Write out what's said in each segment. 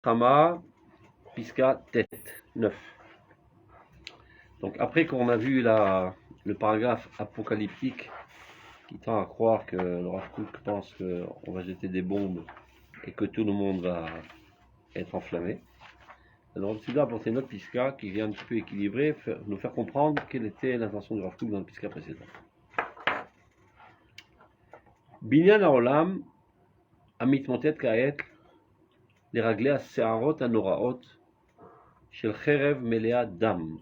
Chama, Pisca, tête, 9. Donc après qu'on a vu le paragraphe apocalyptique qui tend à croire que le Rav Kook pense qu'on va jeter des bombes et que tout le monde va être enflammé, alors je dois apporter notre Pisca qui vient un petit peu équilibrer, nous faire comprendre quelle était l'intention du Rav Kook dans le Pisca précédent. Binyan haolam amitmotet ka'et לרגלי השערות הנוראות של חרב מלאה דם.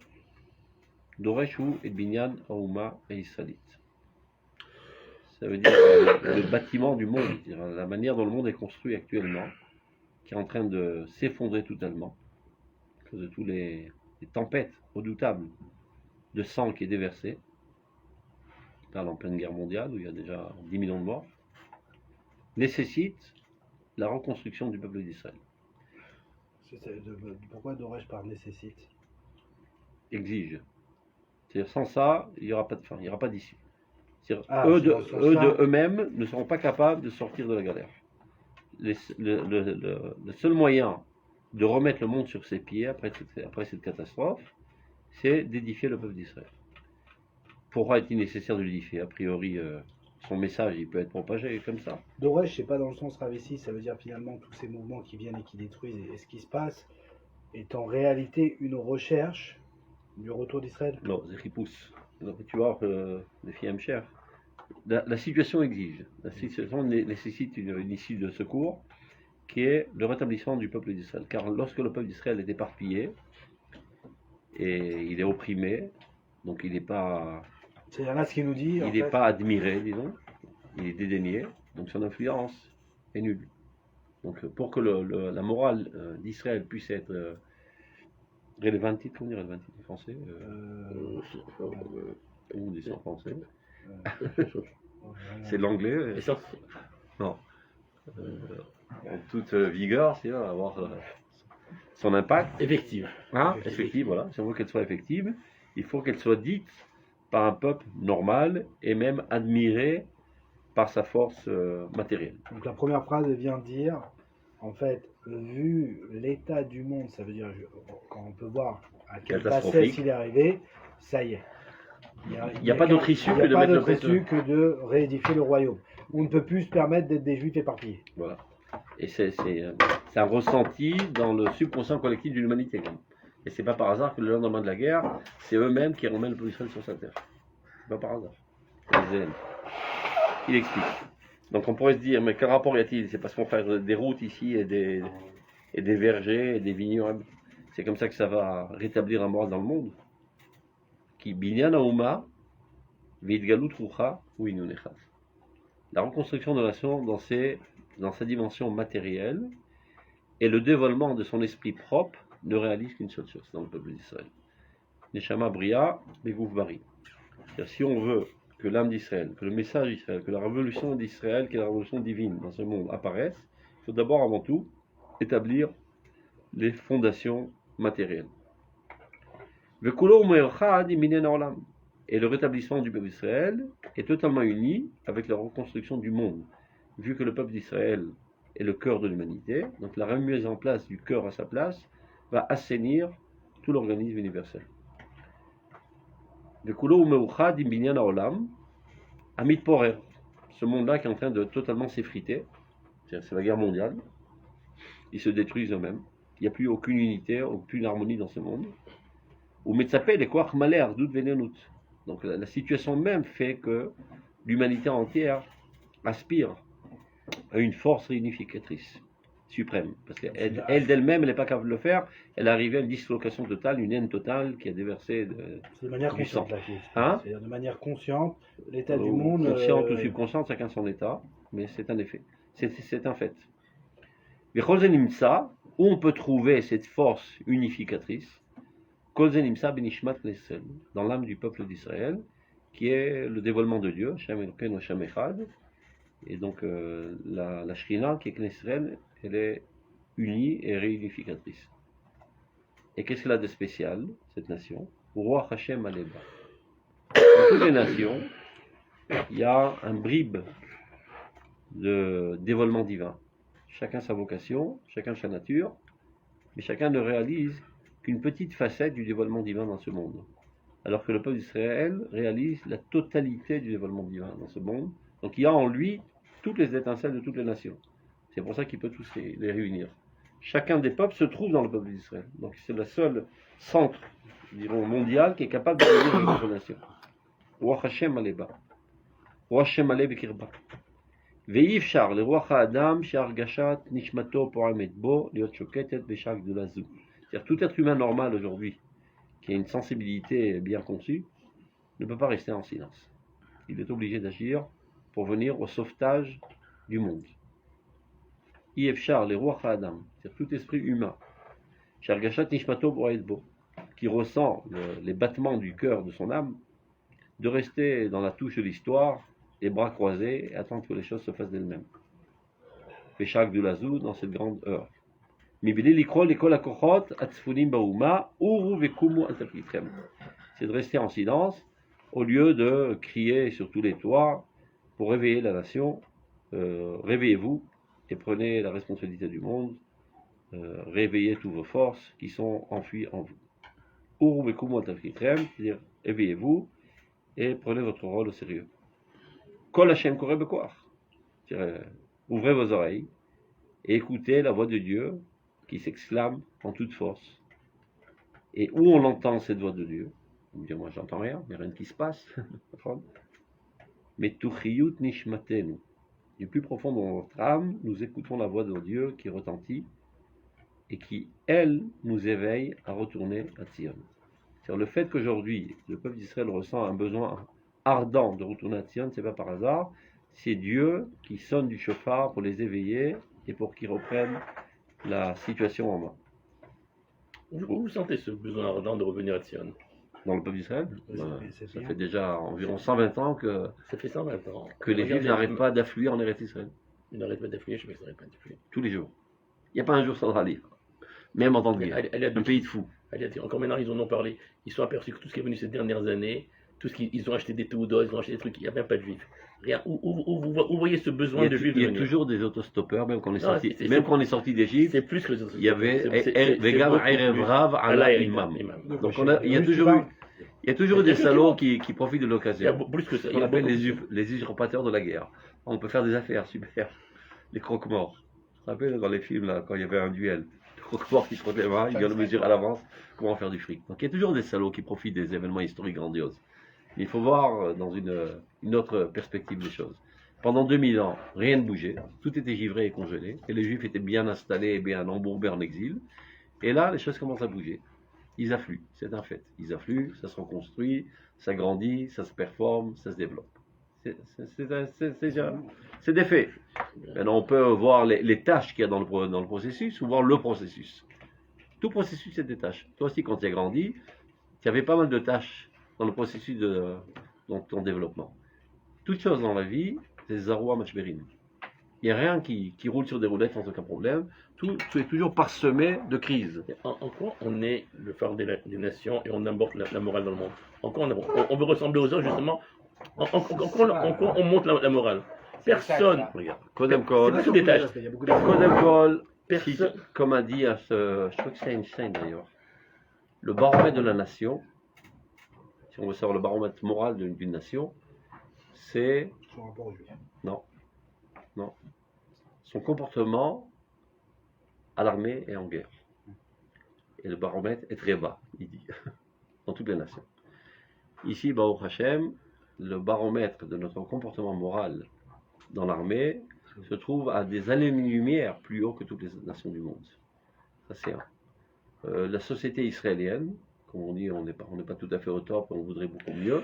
דורש הוא את בניין האומה הישראלית. Ça veut dire le bâtiment du monde, la manière dont le monde est construit actuellement, qui est en train de s'effondrer totalement, à cause de toutes les tempêtes redoutables de sang qui est déversé. On parle en pleine guerre mondiale, où il y a déjà 10 millions de morts, nécessite la reconstruction du peuple d'Israël. Pourquoi Doresh par nécessite? Exige. C'est-à-dire sans ça, il n'y aura pas de fin, il n'y aura pas d'issue. Eux-mêmes ne seront pas capables de sortir de la galère. Le seul moyen de remettre le monde sur ses pieds après cette catastrophe, c'est d'édifier le peuple d'Israël. Pourquoi est-il nécessaire de l'édifier? A priori, son message il peut être propagé comme ça. Doresh, c'est pas dans le sens ravessi, ça veut dire finalement tous ces mouvements qui viennent et qui détruisent et ce qui se passe est en réalité une recherche du retour d'Israël. Non, c'est Ripous. Tu vois, les filles aiment cher. La situation exige, la situation nécessite une issue de secours qui est le rétablissement du peuple d'Israël. Car lorsque le peuple d'Israël est éparpillé et il est opprimé, donc il n'est pas, c'est là ce qu'il nous dit. Il n'est pas admiré, disons, il est dédaigné, donc son influence est nulle. Donc pour que la morale d'Israël puisse être relevantite, comment dire relevantite en français on dit ça en français. C'est l'anglais. Non. En toute vigueur, c'est avoir son impact. Effective. Effective, voilà. Si on veut qu'elle soit effective, il faut qu'elle soit dite par un peuple normal et même admiré par sa force matérielle. Donc la première phrase elle vient dire, en fait, vu l'état du monde, ça veut dire quand on peut voir à quelle passesse il est arrivé, ça y est. Il n'y a pas d'autre issue que de réédifier le royaume. On ne peut plus se permettre d'être des juifs éparpillés. Voilà. Et c'est un ressenti dans le subconscient collectif de l'humanité. Et c'est pas par hasard que le lendemain de la guerre, c'est eux-mêmes qui remettent le peuple d'Israël sur sa terre. C'est pas par hasard. Il explique. Donc on pourrait se dire, mais quel rapport y a-t-il? C'est parce qu'on fait des routes ici et des vergers et des vignobles. C'est comme ça que ça va rétablir la morale dans le monde. Qui binyan haouma v'itgalut rucha u'inunechas. La reconstruction de la nation dans sa dimension matérielle et le dévoilement de son esprit propre ne réalise qu'une seule chose dans le peuple d'Israël. Neshama bria begouf bari. C'est-à-dire si on veut que l'âme d'Israël, que le message d'Israël, que la révolution d'Israël, qui est la révolution divine dans ce monde apparaisse, il faut d'abord avant tout établir les fondations matérielles. Et le rétablissement du peuple d'Israël est totalement uni avec la reconstruction du monde, vu que le peuple d'Israël est le cœur de l'humanité, donc la remise en place du cœur à sa place va assainir tout l'organisme universel. Ce monde-là qui est en train de totalement s'effriter, c'est la guerre mondiale, ils se détruisent eux-mêmes, il n'y a plus aucune unité, aucune harmonie dans ce monde. Donc la situation même fait que l'humanité entière aspire à une force réunificatrice suprême. Parce qu'elle d'elle-même, elle n'est pas capable de le faire. Elle est arrivée à une dislocation totale, une haine totale qui a déversé de manière consciente. C'est-à-dire de manière consciente, l'état du monde... Consciente ou subconsciente, chacun son état, mais c'est un effet. C'est un fait. Mais Chosenimsa, où on peut trouver cette force unificatrice, dans l'âme du peuple d'Israël, qui est le dévoilement de Dieu, Shem Elokeinu Hashem Echad, et donc la Shrina, qui est Knesset, elle est unie et réunificatrice. Et qu'est-ce qu'elle a de spécial, cette nation? Roi Hashem Aleba. Dans toutes les nations, il y a un bribe de dévoilement divin. Chacun sa vocation, chacun sa nature, mais chacun ne réalise qu'une petite facette du dévoilement divin dans ce monde. Alors que le peuple d'Israël réalise la totalité du dévoilement divin dans ce monde. Donc il y a en lui toutes les étincelles de toutes les nations. C'est pour ça qu'il peut tous les réunir. Chacun des peuples se trouve dans le peuple d'Israël. Donc c'est le seul centre, dirons, mondial qui est capable de réunir les autres nations. Roi Hashem Aleba. Roi Hashem Aleba Kirba. Ve'ifshar le roi Adam Shargashat Nishmato Poramet Bo Liot Shoketet Beshak de Lazou. C'est-à-dire tout être humain normal aujourd'hui, qui a une sensibilité bien conçue, ne peut pas rester en silence. Il est obligé d'agir pour venir au sauvetage du monde. Ifshar le roi Adam, c'est-à-dire tout esprit humain, Shargashat Nishmato Poramet Bo, qui ressent les battements du cœur de son âme, de rester dans la touche de l'histoire, les bras croisés, et attendre que les choses se fassent d'elles-mêmes. Péchak de Lazou dans cette grande heure. C'est de rester en silence, au lieu de crier sur tous les toits pour réveiller la nation. Réveillez-vous et prenez la responsabilité du monde. Réveillez toutes vos forces qui sont enfuies en vous. C'est-à-dire, réveillez-vous et prenez votre rôle au sérieux. Kol Hashem Koreh Bekoach. Ouvrez vos oreilles et écoutez la voix de Dieu qui s'exclame en toute force. Et où on entend cette voix de Dieu? Vous me dites, moi j'entends rien, il n'y a rien qui se passe. Mais Tuchiyut Nishmatenu. Du plus profond de notre âme, nous écoutons la voix de Dieu qui retentit et qui, elle, nous éveille à retourner à Tzion. C'est-à-dire le fait qu'aujourd'hui, le peuple d'Israël ressent un besoin ardent de retourner à Tzion, c'est pas par hasard, c'est Dieu qui sonne du chauffard pour les éveiller et pour qu'ils reprennent la situation en main. Où vous sentez ce besoin ardent de revenir à Tzion? Dans le peuple d'Israël, ça fait déjà environ C'est- 120 ans que Ça fait 120 ans. les Juifs n'arrêtent pas d'affluer en Eretz Israël. Ils n'arrêtent pas d'affluer, je sais pas qu'ils n'arrêtent pas d'affluer. Tous les jours. Il n'y a pas un jour sans rallye. Même en temps de guerre. Un pays de fous. Encore maintenant, ils en ont parlé. Ils sont aperçus que tout ce qui est venu ces dernières années, tout ce ils ont acheté des théodos, ils ont acheté des trucs, il n'y a même pas de juifs. Rien. Où voyez ce besoin de juifs? Il y a toujours des autostoppeurs, même quand on est Non, sorti, c'est- même quand on est sorti d'Égypte. C'est plus que les autres. Il y avait C'est Vegam beaucoup Erev plus. Rav Ala Allah Imam. Imam. Donc il y a toujours eu. Il y a toujours des salauds qui profitent de Il y a l'occasion. plus que ça. Ce qu'on appelle les usurpateurs de la guerre. On peut faire des affaires, super. Les croque-morts. Tu te rappelles dans les films, là, quand il y avait un duel, le croque-mort qui se frottait les mains, il vient de mesurer à l'avance comment faire du fric. Donc il y a toujours des salauds qui profitent des événements historiques grandioses. Mais il faut voir dans une autre perspective des choses. Pendant 2000 ans, rien ne bougeait, tout était givré et congelé, et les Juifs étaient bien installés et bien embourbés en exil. Et là, les choses commencent à bouger. Ils affluent, c'est un fait. Ils affluent, ça se reconstruit, ça grandit, ça se performe, ça se développe. C'est des faits. Maintenant, on peut voir les tâches qu'il y a dans le processus ou voir le processus. Tout processus, c'est des tâches. Toi aussi, quand tu as grandi, tu avais pas mal de tâches dans le processus de ton développement. Toute chose dans la vie, c'est Zaroua Machberin. Il n'y a rien qui roule sur des roulettes sans aucun problème. Tout est toujours parsemé de crises. En quoi on est le phare des nations et on aborde la morale dans le monde? En quoi on veut ressembler aux autres, justement? En quoi on monte la morale? Personne. Regarde, Kodem Kol, C'est des tâches. Kodem Kol, Personne. comme a dit je crois que c'est Einstein d'ailleurs, le baromètre de la nation, si on veut savoir le baromètre moral d'une nation, c'est Son rapport au juif. son comportement à l'armée et en guerre. Et le baromètre est très bas, il dit, dans toutes les nations. Ici, Baruch Hashem, le baromètre de notre comportement moral dans l'armée se trouve à des années-lumière plus haut que toutes les nations du monde. Ça c'est un. La société israélienne, comme on dit, on n'est pas tout à fait au top, on voudrait beaucoup mieux,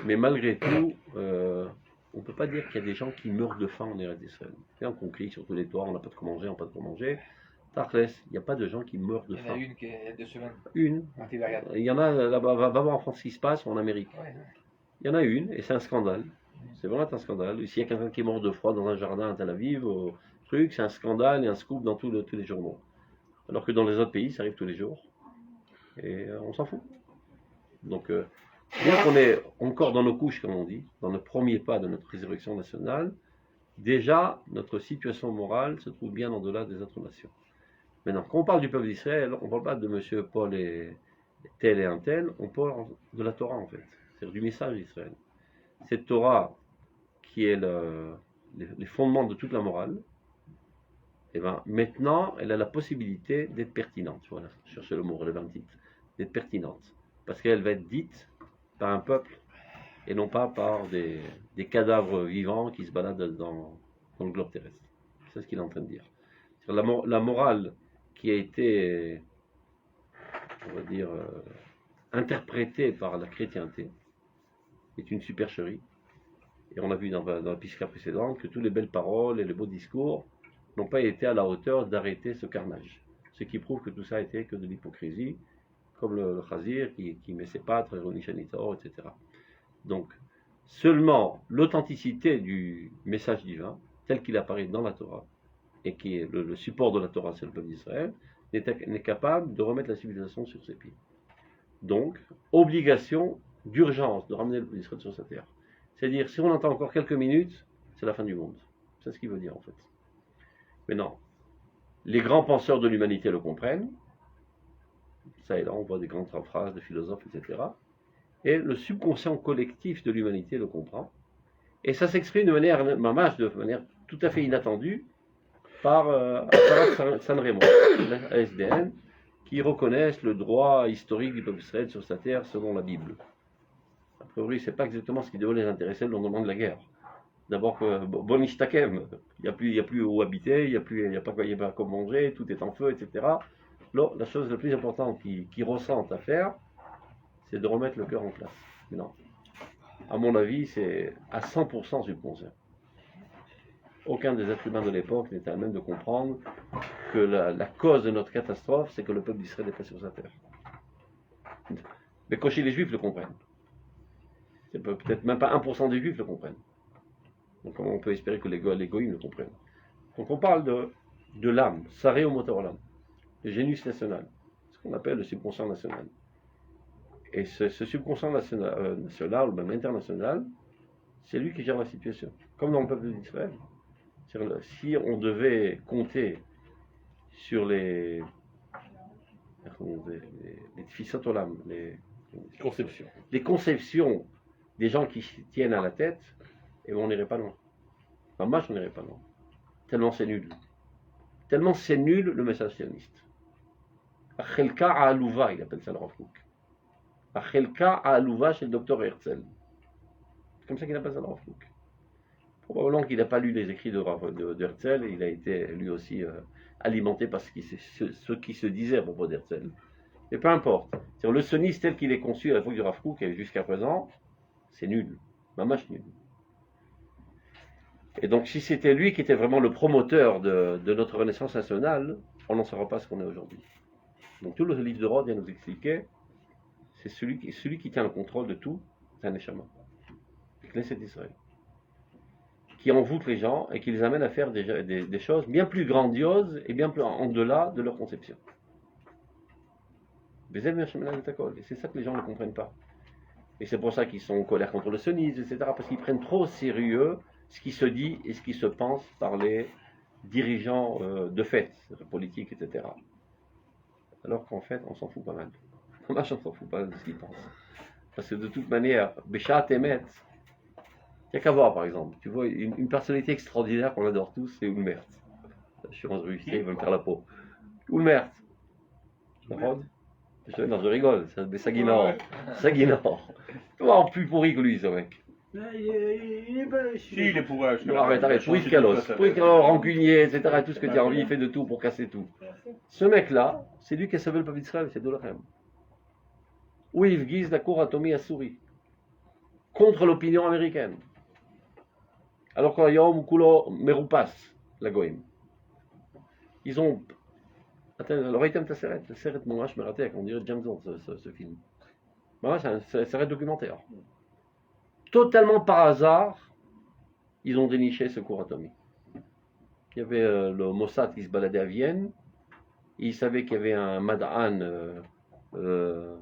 mais malgré tout, on ne peut pas dire qu'il y a des gens qui meurent de faim en Eretz Israël. On crie sur tous les toits, on n'a pas de quoi manger, on n'a pas de quoi manger. Tarles, il n'y a pas de gens qui meurent de faim. Il y en a une qui est il y a 2 semaines. Une. Il y en a là-bas, va voir en France ce qui se passe ou en Amérique. Ouais. Il y en a une, et c'est un scandale. C'est vraiment un scandale. S'il y a quelqu'un qui est mort de froid dans un jardin à Tel Aviv, au truc, c'est un scandale et un scoop dans tous les journaux. Alors que dans les autres pays, ça arrive tous les jours. Et on s'en fout. Donc, bien qu'on est encore dans nos couches, comme on dit, dans le premier pas de notre résurrection nationale, déjà, notre situation morale se trouve bien en-delà des autres nations. Maintenant, quand on parle du peuple d'Israël, on ne parle pas de monsieur Paul et un tel, on parle de la Torah en fait, c'est-à-dire du message d'Israël. Cette Torah qui est les fondements de toute la morale, et ben, maintenant, elle a la possibilité d'être pertinente. Voilà, je cherchais le mot relevant d'être pertinente. Parce qu'elle va être dite par un peuple et non pas par des cadavres vivants qui se baladent dans le globe terrestre. C'est ce qu'il est en train de dire. La morale qui a été, on va dire, interprétée par la chrétienté est une supercherie. Et on a vu dans la pisca précédente que toutes les belles paroles et les beaux discours n'ont pas été à la hauteur d'arrêter ce carnage. Ce qui prouve que tout ça a été que de l'hypocrisie, comme le Khazir qui met ses pattes, etc. Donc, seulement l'authenticité du message divin, tel qu'il apparaît dans la Torah, et qui est le support de la Torah, c'est le peuple d'Israël, n'est capable de remettre la civilisation sur ses pieds. Donc, obligation d'urgence de ramener le peuple d'Israël sur sa terre. C'est-à-dire, si on entend encore quelques minutes, c'est la fin du monde. C'est ce qu'il veut dire en fait. Mais non, les grands penseurs de l'humanité le comprennent. Ça et là, on voit des grandes phrases de philosophes, etc. Et le subconscient collectif de l'humanité le comprend. Et ça s'exprime de manière tout à fait inattendue par Sanremo, la SDN, qui reconnaissent le droit historique du peuple israélien sur sa terre selon la Bible. A priori, c'est pas exactement ce qui devait les intéresser le lendemain de la guerre. D'abord, bon ishtakem, il n'y a plus où habiter, il n'y a pas quoi manger, tout est en feu, etc. Là, la chose la plus importante qu'ils ressentent à faire, c'est de remettre le cœur en place. Mais non, à mon avis, c'est à 100% subconscient. Aucun des êtres humains de l'époque n'était à même de comprendre que la cause de notre catastrophe, c'est que le peuple d'Israël est pas sur sa terre. Mais quand chez les Juifs le comprennent. C'est peut-être même pas 1% des Juifs le comprennent. Donc comment on peut espérer que les goïms le comprennent? Donc on parle de l'âme, saré au moteur l'âme, le génus national, ce qu'on appelle le subconscient national. Et ce subconscient national, ou même international, c'est lui qui gère la situation. Comme dans le peuple d'Israël. Si on devait compter sur les tfisatolam, les conceptions des gens qui tiennent à la tête, et on n'irait pas loin. Moi, je n'irais pas loin. Tellement c'est nul. Tellement c'est nul le message sioniste. Achelka Alouva, il appelle ça le Rav Kook. Achelka Alouva chez le docteur Herzl. C'est comme ça qu'il appelle ça le Rav Kook. Probablement qu'il n'a pas lu les écrits de Herzl, et il a été lui aussi alimenté par ce qui se disait à propos d'Herzl. Mais peu importe. Le sionisme tel qu'il est conçu à l'époque du Rav Kook et jusqu'à présent, c'est nul. Mamash nul. Et donc, si c'était lui qui était vraiment le promoteur de notre renaissance nationale, on n'en saura pas ce qu'on est aujourd'hui. Donc, tout le livre de Rod vient nous expliquer, c'est celui qui tient le contrôle de tout, c'est un Neshama. Le Knesset d'Israël. Qui envoûte les gens et qui les amène à faire des choses bien plus grandioses et bien plus en delà de leur conception. Et c'est ça que les gens ne comprennent pas. Et c'est pour ça qu'ils sont en colère contre le sionisme, etc. Parce qu'ils prennent trop au sérieux ce qui se dit et ce qui se pense par les dirigeants de fait, politiques, etc. Alors qu'en fait, on s'en fout pas mal. Moi, je ne s'en fous pas de ce qu'ils pensent. Parce que de toute manière, Béchat Emet, il n'y a qu'à voir par exemple. Tu vois, une personnalité extraordinaire qu'on adore tous, c'est Ulmert. Je suis enregistré, il veut me faire la peau. Ulmert. Je rigole, c'est Saguinor. Saguinor. Comment plus pourri que lui, ce mec? Si, il est pourri. Arrête, pourri de rancunier, etc. Tout ce que tu as envie, il fait de tout pour casser tout. Ce mec-là, c'est lui qui a sauvé le peuple d'Israël, c'est Dolachem. Où il guise la cour atomique à souris. Contre l'opinion américaine. Alors qu'il y a un Kulo Merupas, la Goïm. Ils ont. Attends, alors il t'aime Seret Mourash Meratek, on dirait James Bond ce film. Bah, c'est un Seret documentaire. Totalement par hasard, ils ont déniché ce cours atomique. Il y avait le Mossad qui se baladait à Vienne, ils savaient qu'il y avait un Mad'an, je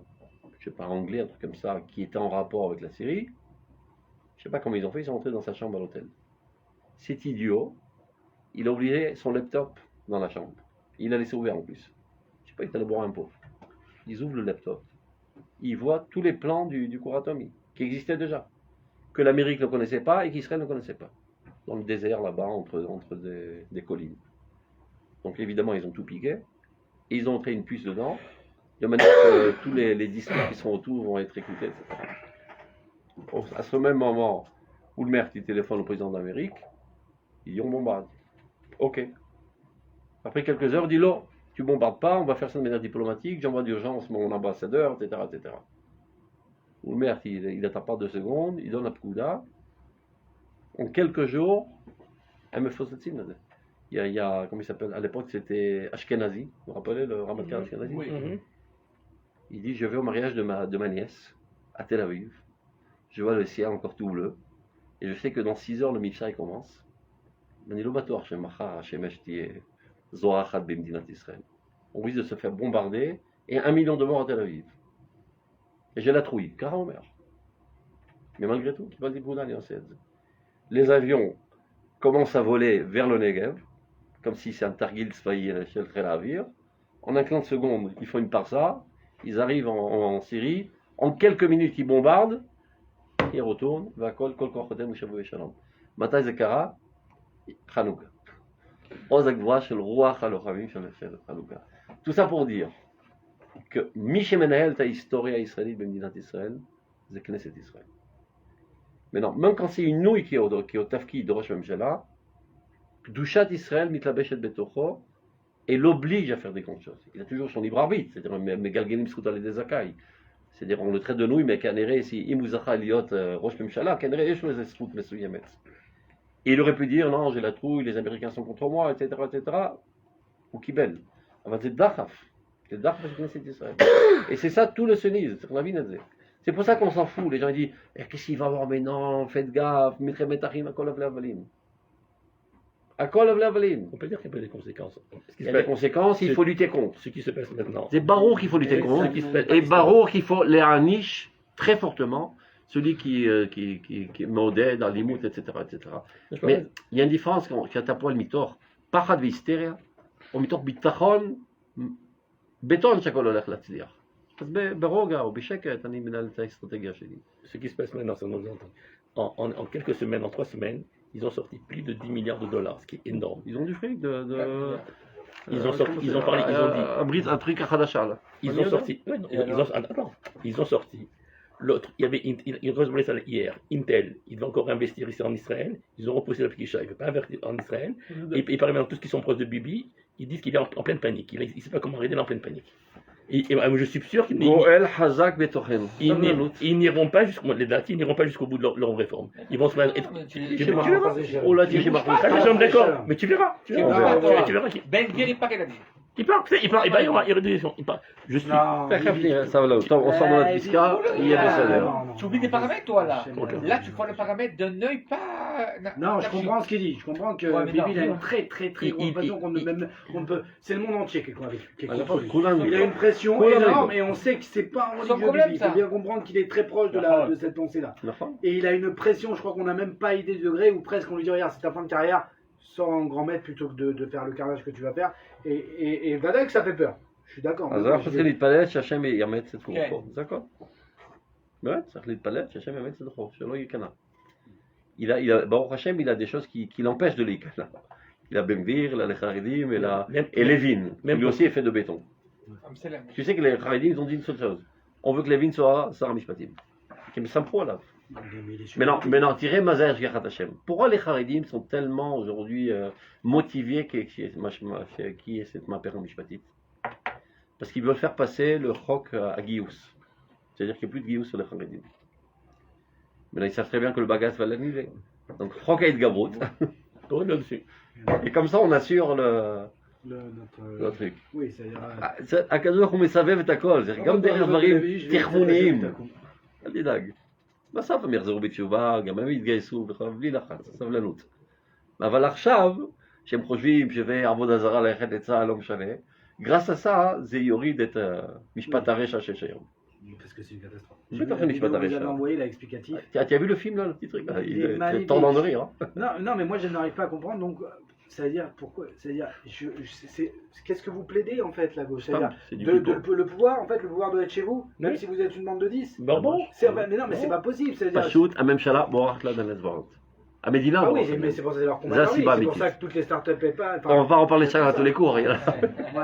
sais pas, anglais, un truc comme ça, qui était en rapport avec la Syrie. Je sais pas comment ils ont fait, ils sont entrés dans sa chambre à l'hôtel. Cet idiot, il a oublié son laptop dans la chambre. Il a laissé ouvert en plus. Je sais pas, il est allé boire un pot. Ils ouvrent le laptop. Ils voient tous les plans du cours atomique qui existaient déjà. Que l'Amérique ne connaissait pas et qu'Israël ne connaissait pas. Dans le désert là-bas, entre des collines. Donc évidemment, ils ont tout piqué. Et ils ont entré une puce dedans. De manière que tous les disques qui sont autour vont être écoutés, etc. À ce même moment où le maire qui téléphone au président d'Amérique, il dit on bombarde. Ok. Après quelques heures, il dit non, tu bombardes pas, on va faire ça de manière diplomatique, j'envoie d'urgence mon ambassadeur, etc. etc. Où le maire, il n'attend pas 2 secondes, il donne la pkouda. En quelques jours, elle me fait cette signe. Il y a, comment il s'appelle, à l'époque c'était Ashkenazi, vous vous rappelez le Ramadan Ashkenazi? Oui. Il dit je vais au mariage de ma nièce à Tel Aviv, je vois le ciel encore tout bleu, et je sais que dans 6 heures le Mifsa il commence. On risque de se faire bombarder et 1 million de morts à Tel Aviv. Et j'ai la trouille, car Omer. Mais malgré tout, les avions commencent à voler vers le Negev, comme si c'est un Targil Tzvaï à l'échelle très lavire. En un clin de seconde, ils font une parsa, ils arrivent en Syrie, en quelques minutes ils bombardent, ils retournent, Matai Zekara, Hanouka. Tout ça pour dire que Mishemenahel ta historia israélite b'medinat Israël, c'est Knesset Israël. Maintenant, même quand c'est une nouille qui est au tafki de Rosh Mimshela, Kdushat Israël mitlabeshet betocho, et l'oblige à faire des grandes choses. Il a toujours son libre arbitre, c'est-à-dire Megalgelim Sruta le Zakai. C'est-à-dire on le traite de nouille, mais Kanere, si Imuzacha Eliot Rosh Mimshela, Kanere Yesh le Zesrut Mesuyemet. Et il aurait pu dire non, j'ai la trouille, les Américains sont contre moi, etc. Ou Kibel. C'est Dachaf. C'est Dachaf de Knesset Israël. Et c'est ça tout le sionisme. C'est pour ça qu'on s'en fout. Les gens disent qu'est-ce qu'il va y avoir maintenant? Faites gaffe. Milchemet Achim, Akol Avle Avalim. Akol Avle Avalim. On peut dire qu'il y a des conséquences. Il y a des conséquences, il faut lutter contre. Ce qui se passe maintenant. C'est Baruch qu'il faut lutter contre. Et Baruch qu'il faut les harnish très fortement. Celui qui modèle dans l'imout, etc. Mais il y a une différence quand tu as un poil mitor, pachad v'hystéria, ou mitor bitachon, béton שהכל הולך להצליח. אז ברוגע או בשקט אני מנהל את האסטרטגיה שלי. Ce qui se passe maintenant, c'est en quelques semaines, en 3 semaines, ils ont sorti plus de 10 milliards de dollars, ce qui est énorme. Ils ont du fric Ils ont parlé, un truc à Khadasha là. Ils ont sorti. Ils ont sorti. L'autre, il recevait ça hier. Intel, il va encore investir ici en Israël. Ils ont repoussé la Pkisha, il ne veut pas investir en Israël. Et par exemple, tous ceux qui sont proches de Bibi, ils disent qu'il est en pleine panique. Il ne sait pas comment arrêter, il est en pleine panique. Et je suis sûr qu'ils n'iront pas jusqu'au les dates, ils n'iront pas jusqu'au bout de leur réforme. Ils vont se mettre. Tu verras. Oh là, tu d'accord. Mais tu verras. Tu verras. Ben Gvir, il paraît la dire. Il parle, il y aura réduction. Je suis. Ça va là, on sort de la pisca, il y a des salaires. Tu oublies des paramètres, toi, là. Là, tu prends le paramètre d'un œil pas. Non, je comprends ce qu'il dit. Je comprends que Bibi il a une très grosse pression qu'on ne peut. C'est le monde entier qui est contre lui. Il a une pression énorme et on sait que c'est pas un religieux Bibi. Il faut bien comprendre qu'il est très proche de cette pensée-là. Et il a une pression, je crois qu'on n'a même pas idée du degré, ou presque on lui dit regarde, c'est ta fin de carrière. Sors en grand maître plutôt que de faire le carnage que tu vas faire. Et Vada que ça fait peur. Je suis d'accord. Alors, צריך להתפלל שהשם יאמץ את רוחו. זה הכל. באמת, צריך להתפלל שהשם יאמץ את רוחו, שלא ייכנע. Baruch Hashem, il a des choses qui l'empêchent de להיכנע. Il a Benvir, il a les Haridim, et Lévin. Lui aussi est fait de béton. Tu sais que les Haridim, ils ont dit une seule chose. On veut que Lévin soit Sarah Mishpatim. Qui me s'emploie là. Mais non, tirez Mazaj Gachat Hashem. Pourquoi les Haridim sont tellement aujourd'hui motivés qui est cette Mapera Mishpatit? Parce qu'ils veulent faire passer le Chok à Gius. C'est-à-dire qu'il n'y a plus de Gius sur les Haridim. Mais là, ils savent très bien que le bagage va l'annuler. Donc, Chok à Edgabrut. Et comme ça, on assure le truc. Oui, c'est-à-dire. Akadosh הוא מסבב את הכל. זה גם דרך דברים תכמוניים. אל תדאג. בסוף הם יחזרו בתשובה, גם הם יתגייסו בכלל בלי לחץ, סבלנות. אבל עכשיו, שהם חושבים שעבודה זרה ללכת לצה"ל לא משנה, grâce à ça, זה יוריד את משפט הרשע שיש היום. Parce que c'est une catastrophe. Vous avez envoyé l'explicatif. Tu as vu le film là, le petit truc là? Il est tendant de rire. Non, mais moi je n'arrive pas à comprendre. Donc, C'est-à-dire, pourquoi? C'est-à-dire, qu'est-ce que vous plaidez en fait, la gauche? C'est-à-dire, le pouvoir, en fait, le pouvoir doit être chez vous, même si vous êtes une bande de 10. Mais non, mais c'est pas possible. C'est-à-dire. Pachout, Amemshala, Borakla dans l'Esvarot. À Medina, ah oui, mais c'est pour ça leur combat. C'est pour ça que toutes les startups pas. On va en parler ça à tous les cours. Ouais,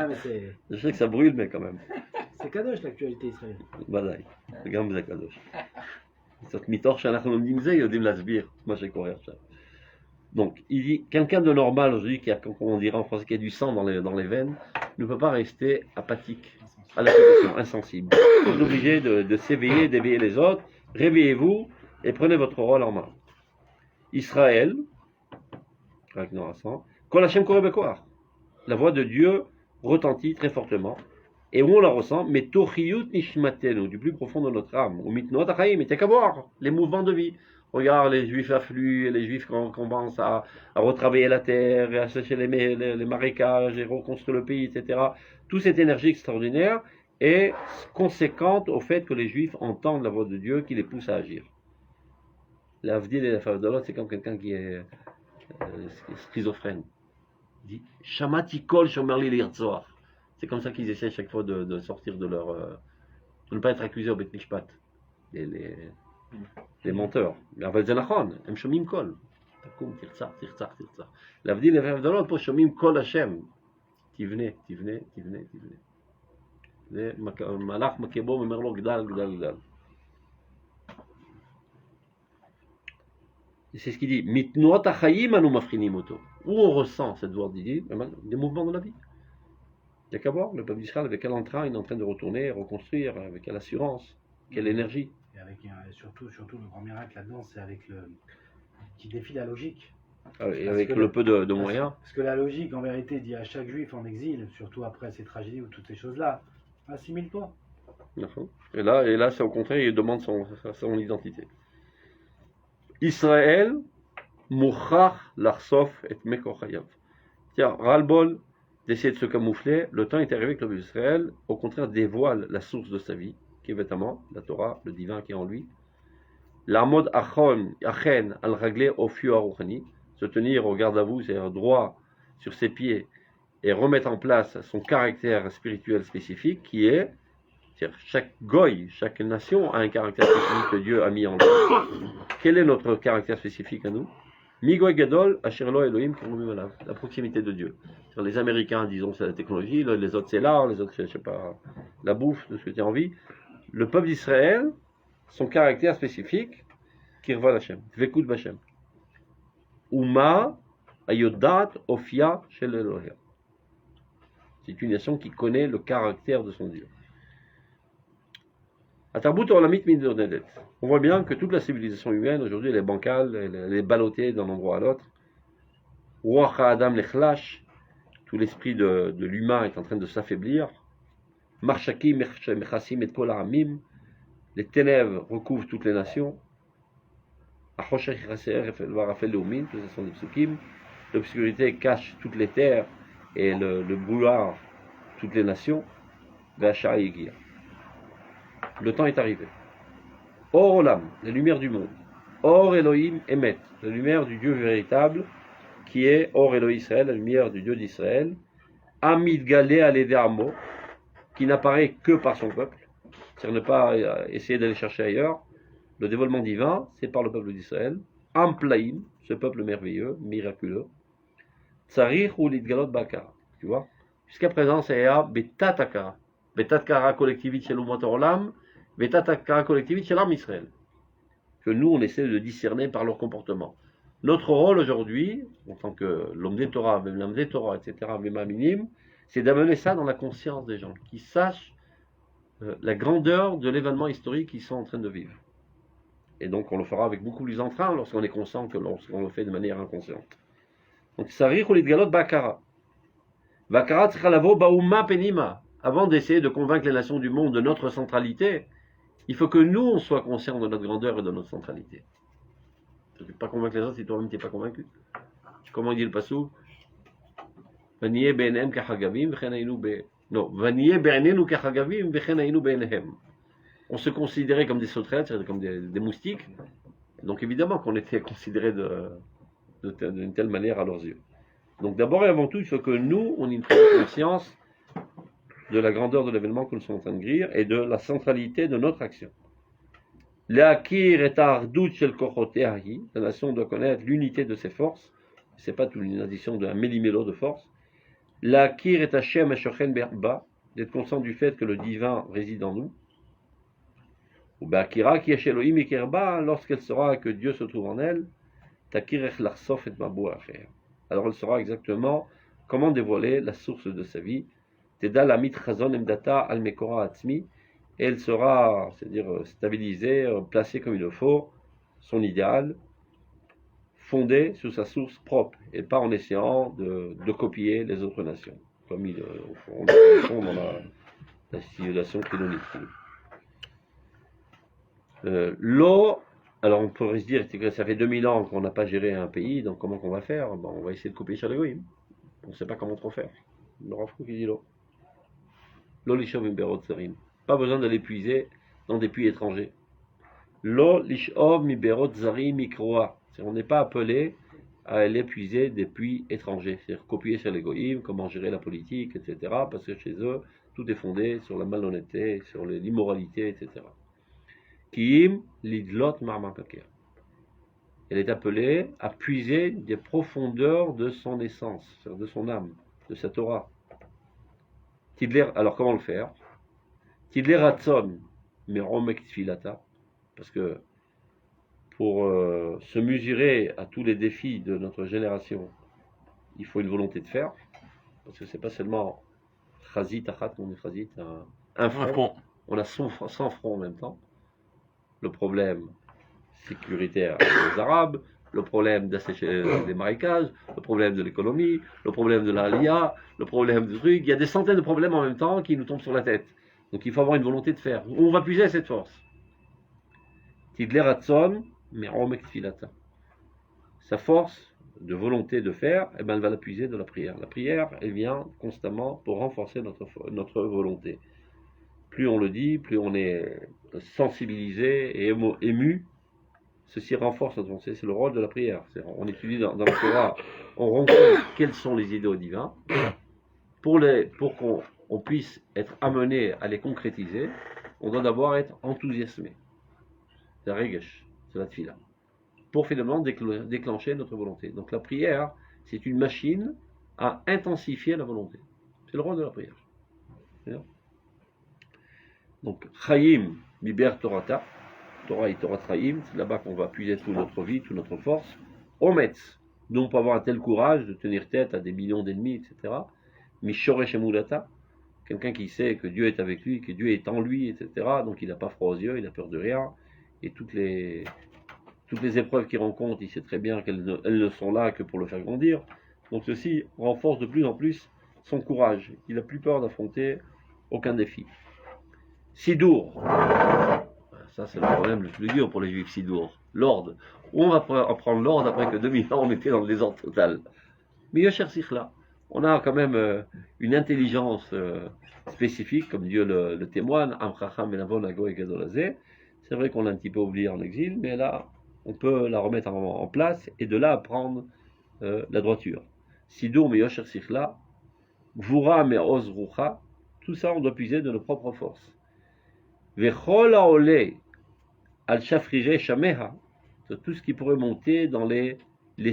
mais c'est. Je sais que ça brûle, mais quand même. C'est Kadosh l'actualité israélienne. Badaï, c'est גם זה קדוש. זאת מתוך שאנחנו לומדים זה, יודעים להסביר מה שקורה עכשיו. Donc, il dit, quelqu'un de normal aujourd'hui, qui a, comme on dirait en français, qui a du sang dans les veines, ne peut pas rester apathique à la situation, insensible. Vous êtes obligé de s'éveiller, d'éveiller les autres. Réveillez-vous et prenez votre rôle en main. Israël, avec nos accents, Kol Hashem Koreh Bekoach. La voix de Dieu retentit très fortement. Et où on la ressent, mais Tochiyut Nishmatenu, du plus profond de notre âme, ou Mitnot Achaim, et t'as qu'à voir les mouvements de vie. Regarde, les juifs affluent, les juifs commencent à retravailler la terre, et à sécher les marécages, et reconstruire le pays, etc. Toute cette énergie extraordinaire est conséquente au fait que les juifs entendent la voix de Dieu qui les pousse à agir. L'Avdil et la Favdalot, c'est comme quelqu'un qui est schizophrène. Il dit Shamati Kol Shomerli Lirtzoach. C'est comme ça qu'ils essaient chaque fois de sortir de leur. De ne pas être accusés au Bet Mishpat. Les menteurs. אבל זה נכון, הם שומעים קול. תקום, תרצח, תרצח, תרצח. להבדיל לפעמים הבדלות, פה שומעים קול השם. תבנה, תבנה, תבנה, תבנה. זה מלאך מכה בו ואומר לו גדל, גדל, גדל. C'est ce qu'il dit. מתנועות החיים אנו מבחינים אותו. Où on ressent cette voix divine, des mouvements de la vie. Il n'y a qu'à voir, le peuple d'Israël, avec quel entrain il est en train de retourner, reconstruire, avec quelle assurance, quelle énergie. Et avec surtout le grand miracle là-dedans, c'est avec qui défie la logique. Et avec le peu de moyens. Parce que la logique, en vérité, dit à chaque juif en exil, surtout après ces tragédies ou toutes ces choses-là, assimile-toi. Et là, c'est au contraire, il demande son identité. Israël, Mouchach, Larsof et Mekochayav. Tiens, ras-le-bol d'essayer de se camoufler, le temps est arrivé que le peuple d'Israël, au contraire, dévoile la source de sa vie, qui est vêtement, la Torah, le divin qui est en lui. L'amod achen al raglé au fiu aruchani, se tenir au garde à vous, c'est-à-dire droit sur ses pieds, et remettre en place son caractère spirituel spécifique, qui est, c'est-à-dire chaque goy, chaque nation a un caractère spécifique que Dieu a mis en lui. Quel est notre caractère spécifique à nous? Migoy Gadol, Asherlo Elohim, la proximité de Dieu. Les Américains, disons, c'est la technologie, les autres c'est l'art, les autres c'est, je sais pas, la bouffe, de ce que tu as envie. Le peuple d'Israël, son caractère spécifique, Kirva Hashem, Vekut Bashem. Uma Ayodat Ofia Shel Elohim. C'est une nation qui connaît le caractère de son Dieu. On voit bien que toute la civilisation humaine aujourd'hui elle est bancale, elle est ballottée d'un endroit à l'autre. Ruach Adam Lechlash, tout l'esprit de l'humain est en train de s'affaiblir. Marshaki Mechasim et Kol Ha'amim, les ténèbres recouvrent toutes les nations. Achoshech Chaser Varafel Leumim, ce sont des psukim. L'obscurité cache toutes les terres et le brouillard toutes les nations. V'Ashara Yigir. Le temps est arrivé. Or Olam, la lumière du monde. Or Elohim Emet, la lumière du Dieu véritable, qui est Or Elohim Israël, la lumière du Dieu d'Israël. Amid Galé Aledamo, qui n'apparaît que par son peuple. C'est-à-dire ne pas essayer d'aller chercher ailleurs. Le dévoilement divin, c'est par le peuple d'Israël. Amplaim, ce peuple merveilleux, miraculeux. Tsarich ou Lidgalot Bakara. Tu vois? Jusqu'à présent, c'est à Betatakara. Betatakara collectivité chez l'Umot Olam. Betatakara collectivité chez l'Am Israël. Que nous, on essaie de discerner par leur comportement. Notre rôle aujourd'hui, en tant que l'homme des Torah, même l'homme des Torah, etc., minim, c'est d'amener ça dans la conscience des gens, qui sachent la grandeur de l'événement historique qu'ils sont en train de vivre. Et donc on le fera avec beaucoup plus d'entrain lorsqu'on est conscient que lorsqu'on le fait de manière inconsciente. Donc Sarich ou Lidgalot Bakara. Bakara Tzchalavo Bauma Penima. Avant d'essayer de convaincre les nations du monde de notre centralité, il faut que nous, on soit conscients de notre grandeur et de notre centralité. Tu ne peux pas convaincre les autres si toi-même tu n'es pas convaincu. Comment dit le passou? Vaniye be'enem kachagavim v'chenainu be... Non, Vaniye be'enenu kachagavim v'chenainu be'enehem. On se considérait comme des sauterelles, c'est-à-dire comme des moustiques. Donc évidemment qu'on était considérés d'une telle manière à leurs yeux. Donc d'abord et avant tout, il faut que nous, on ait une prise de conscience de la grandeur de l'événement que nous sommes en train de guérir et de la centralité de notre action. L'Akir et Ardout shel Kochoteahi, la nation doit connaître l'unité de ses forces, c'est pas une addition d'un méli-mélo de force. L'Akir et Hashem Eshochen Berba, d'être conscient du fait que le divin réside en nous. Ou Bakira qui est Elohim et Kerba, lorsqu'elle saura que Dieu se trouve en elle, Takir ech larsof et Mabou Acher. Alors elle saura exactement comment dévoiler la source de sa vie. Teda la mitchazon emdata al mekora atzmi, et elle sera, c'est-à-dire stabilisée, placée comme il le faut, son idéal, fondé sur sa source propre, et pas en essayant de copier les autres nations, comme ils font dans la civilisation chédonique. L'eau, alors on pourrait se dire que ça fait 2000 ans qu'on n'a pas géré un pays, donc comment qu'on va faire? On va essayer de copier sur les goïms. On ne sait pas comment trop faire. Le Rav Kook qui dit l'eau. L'eau lishov miberot zarim. Pas besoin de l'épuiser dans des puits étrangers. L'eau lishov miberot zarim mikroa. On n'est pas appelé à l'épuiser des puits étrangers. C'est-à-dire copier sur les goïms, comment gérer la politique, etc. Parce que chez eux, tout est fondé sur la malhonnêteté, sur l'immoralité, etc. Kiim lidlot marmakaker. Elle est appelée à puiser des profondeurs de son essence, de son âme, de sa Torah. Alors comment le faire? Tidler ratson meromek tfilata, parce que pour se mesurer à tous les défis de notre génération, il faut une volonté de faire, parce que c'est pas seulement chazit achat, on est chazit, un front. On a 100 fronts en même temps. Le problème sécuritaire des Arabes, le problème des marécages, le problème de l'économie, le problème de l'Alia, le problème du truc. Il y a des centaines de problèmes en même temps qui nous tombent sur la tête. Donc il faut avoir une volonté de faire. On va puiser cette force. Tidler Hatson, mais Romek Tfilata. Sa force de volonté de faire, eh ben, elle va la puiser de la prière. La prière, elle vient constamment pour renforcer notre volonté. Plus on le dit, plus on est sensibilisé et ému, ceci renforce notre pensée. C'est le rôle de la prière. On étudie dans la Torah, on rencontre quels sont les idéaux divins. Pour qu'on puisse être amené à les concrétiser, on doit d'abord être enthousiasmé. C'est la regesh, c'est la tfila. Pour finalement déclencher notre volonté. Donc la prière, c'est une machine à intensifier la volonté. C'est le rôle de la prière. Donc, Chaim, Miber Torata, Torah et Torah Chaim, c'est là-bas qu'on va puiser toute notre vie, toute notre force. Ometz, nous on peut avoir un tel courage de tenir tête à des millions d'ennemis, etc. Mishoresh Emulata, quelqu'un qui sait que Dieu est avec lui, que Dieu est en lui, etc. Donc il n'a pas froid aux yeux, il n'a peur de rien. Et toutes les épreuves qu'il rencontre, il sait très bien qu'elles ne sont là que pour le faire grandir. Donc ceci renforce de plus en plus son courage. Il n'a plus peur d'affronter aucun défi. Sidour, ça c'est le problème le plus dur pour les juifs, Sidour, l'ordre. Où on va apprendre l'ordre après que 2000 ans on était dans le désordre total? Mais Yosher Sichla, on a quand même une intelligence spécifique, comme Dieu le témoigne, c'est vrai qu'on l'a un petit peu oublié en exil, mais là on peut la remettre en place et de là apprendre la droiture. Sidour, mais Yosher Sichla, Gvura, mais Oz Rucha, tout ça on doit puiser de nos propres forces. Vechol haoleh al shafrireh shameha, tout ce qui pourrait monter dans les